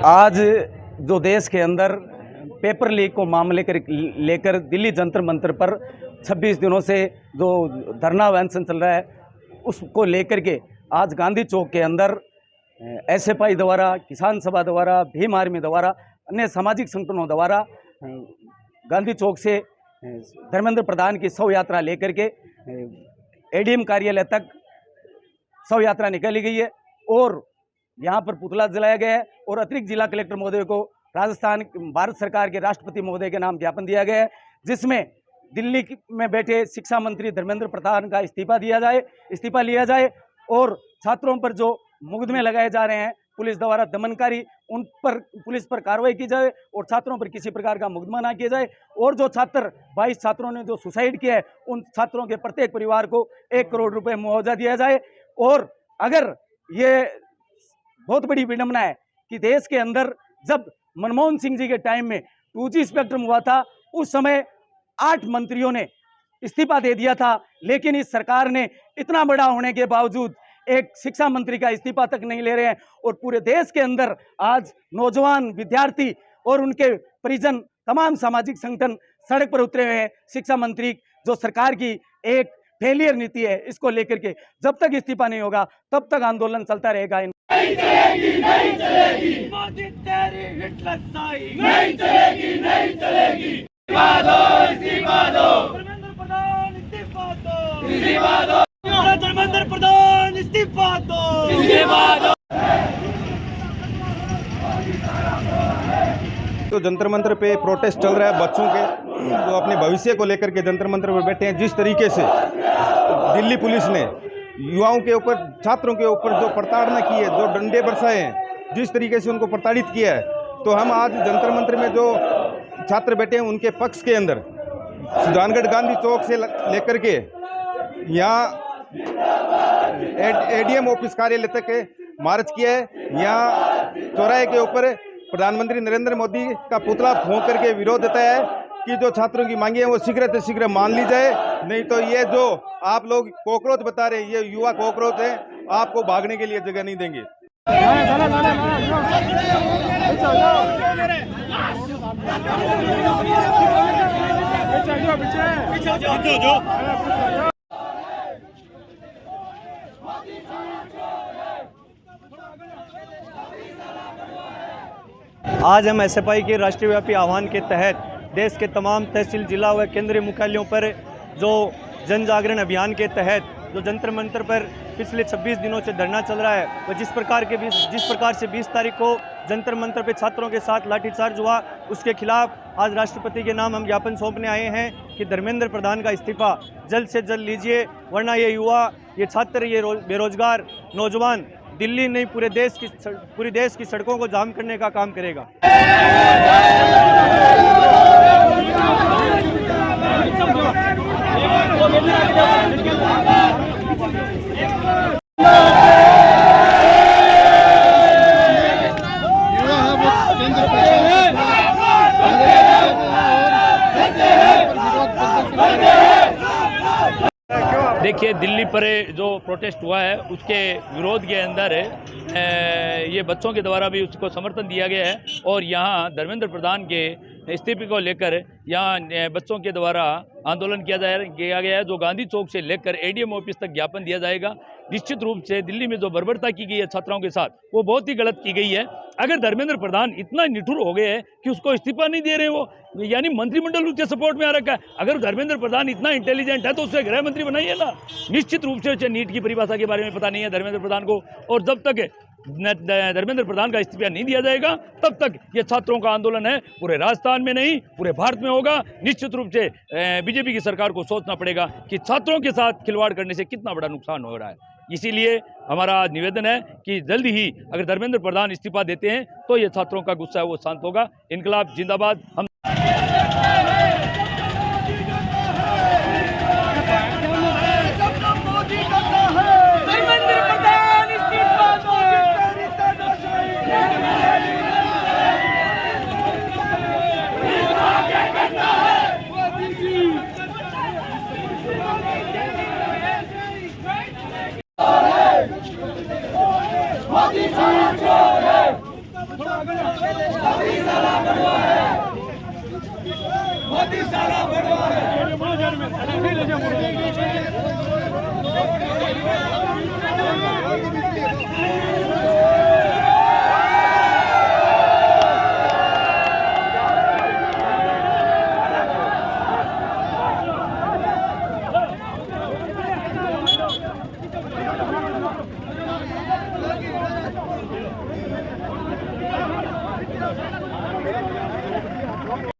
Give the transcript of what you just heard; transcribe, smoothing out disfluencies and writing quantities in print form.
आज जो देश के अंदर पेपर लीक को मामले लेकर दिल्ली जंतर मंतर पर 26 दिनों से जो धरना अनशन चल रहा है, उसको लेकर के आज गांधी चौक के अंदर एसएफआई द्वारा, किसान सभा द्वारा, भीम आर्मी द्वारा, अन्य सामाजिक संगठनों द्वारा गांधी चौक से धर्मेंद्र प्रधान की शव यात्रा लेकर के एडीएम कार्यालय तक शव यात्रा निकाली गई है और यहाँ पर पुतला जलाया गया है और अतिरिक्त जिला कलेक्टर महोदय को राजस्थान भारत सरकार के राष्ट्रपति महोदय के नाम ज्ञापन दिया गया है, जिसमें दिल्ली में बैठे शिक्षा मंत्री धर्मेंद्र प्रधान का इस्तीफा लिया जाए और छात्रों पर जो मुकदमे लगाए जा रहे हैं पुलिस द्वारा दमनकारी, उन पर पुलिस पर कार्रवाई की जाए और छात्रों पर किसी प्रकार का मुकदमा ना किया जाए। और जो 22 छात्रों ने जो सुसाइड किया है, उन छात्रों के प्रत्येक परिवार को 1 करोड़ रुपए मुआवजा दिया जाए। और अगर ये बहुत बड़ी विडंबना है कि देश के अंदर जब मनमोहन सिंह जी के टाइम में 2G स्पेक्ट्रम हुआ था, उस समय 8 मंत्रियों ने इस्तीफा दे दिया था, लेकिन इस सरकार ने इतना बड़ा होने के बावजूद एक शिक्षा मंत्री का इस्तीफा तक नहीं ले रहे हैं। और पूरे देश के अंदर आज नौजवान, विद्यार्थी और उनके परिजन, तमाम सामाजिक संगठन सड़क पर उतरे हुए हैं। शिक्षा मंत्री जो सरकार की एक फेलियर नीति है, इसको लेकर के जब तक इस्तीफा नहीं होगा तब तक आंदोलन चलता रहेगा। नहीं चलेगी, नहीं चलेगी, मोदी तेरी हिटलरशाही नहीं चलेगी, नहीं चलेगी। इस्तीफा दो, इस्तीफा दो, धर्मेंद्र प्रधान इस्तीफा दो, इस्तीफा दो, धर्मेंद्र प्रधान इस्तीफा दो, इस्तीफा दो। तो जंतर मंतर पे प्रोटेस्ट चल रहा है बच्चों के, जो अपने भविष्य को लेकर के जंतर मंतर पर बैठे हैं। जिस तरीके से दिल्ली पुलिस ने युवाओं के ऊपर, छात्रों के ऊपर जो प्रताड़ना की है, जो डंडे बरसाए हैं, जिस तरीके से उनको प्रताड़ित किया है, तो हम आज जंतर मंतर में जो छात्र बैठे हैं उनके पक्ष के अंदर सुजानगढ़ गांधी चौक से लेकर के यहाँ एडीएम ऑफिस कार्यालय तक मार्च किया है। यहाँ चौराहे के ऊपर प्रधानमंत्री नरेंद्र मोदी का पुतला फूंक करके विरोध जताया है कि जो छात्रों की मांगे हैं वो शीघ्र से शीघ्र मान ली जाए, नहीं तो ये जो आप लोग कॉकरोच बता रहे हैं, ये युवा कॉकरोच है, आपको भागने के लिए जगह नहीं देंगे। आज हम एसएफआई के राष्ट्रव्यापी आह्वान के तहत देश के तमाम तहसील, जिला व केंद्रीय मुख्यालयों पर जो जन जागरण अभियान के तहत जो जंतर मंतर पर पिछले 26 दिनों से धरना चल रहा है, वह जिस प्रकार से 20 तारीख को जंतर मंतर पर छात्रों के साथ लाठीचार्ज हुआ, उसके खिलाफ आज राष्ट्रपति के नाम हम ज्ञापन सौंपने आए हैं कि धर्मेंद्र प्रधान का इस्तीफा जल्द से जल्द लीजिए, वरना ये युवा, ये छात्र, ये बेरोजगार नौजवान दिल्ली नहीं पूरे देश की सड़कों को जाम करने का काम करेगा। देखिए, दिल्ली पर जो प्रोटेस्ट हुआ है उसके विरोध के अंदर ये बच्चों के द्वारा भी उसको समर्थन दिया गया है और यहाँ धर्मेंद्र प्रधान के इस्तीफे को लेकर यहाँ बच्चों के द्वारा आंदोलन किया गया है, जो गांधी चौक से लेकर एडीएम ऑफिस तक ज्ञापन दिया जाएगा। निश्चित रूप से दिल्ली में जो बर्बरता की गई है छात्राओं के साथ, वो बहुत ही गलत की गई है। अगर धर्मेंद्र प्रधान इतना निठुर हो गए हैं कि उसको इस्तीफा नहीं दे रहे, वो यानी मंत्रिमंडल उसके सपोर्ट में आ रखा है। अगर धर्मेंद्र प्रधान इतना इंटेलिजेंट है तो उसे गृह मंत्री बनाइए ना। निश्चित रूप से उसे नीट की परिभाषा के बारे में पता नहीं है धर्मेंद्र प्रधान को, और जब तक धर्मेंद्र प्रधान का इस्तीफा नहीं दिया जाएगा तब तक ये छात्रों का आंदोलन है पूरे राजस्थान में नहीं, पूरे भारत में होगा। निश्चित रूप से बीजेपी की सरकार को सोचना पड़ेगा कि छात्रों के साथ खिलवाड़ करने से कितना बड़ा नुकसान हो रहा है। इसीलिए हमारा निवेदन है कि जल्द ही अगर धर्मेंद्र प्रधान इस्तीफा देते हैं तो ये छात्रों का गुस्सा है वो शांत होगा। इनकलाब जिंदाबाद। हम मोदी साला बर्बाद है।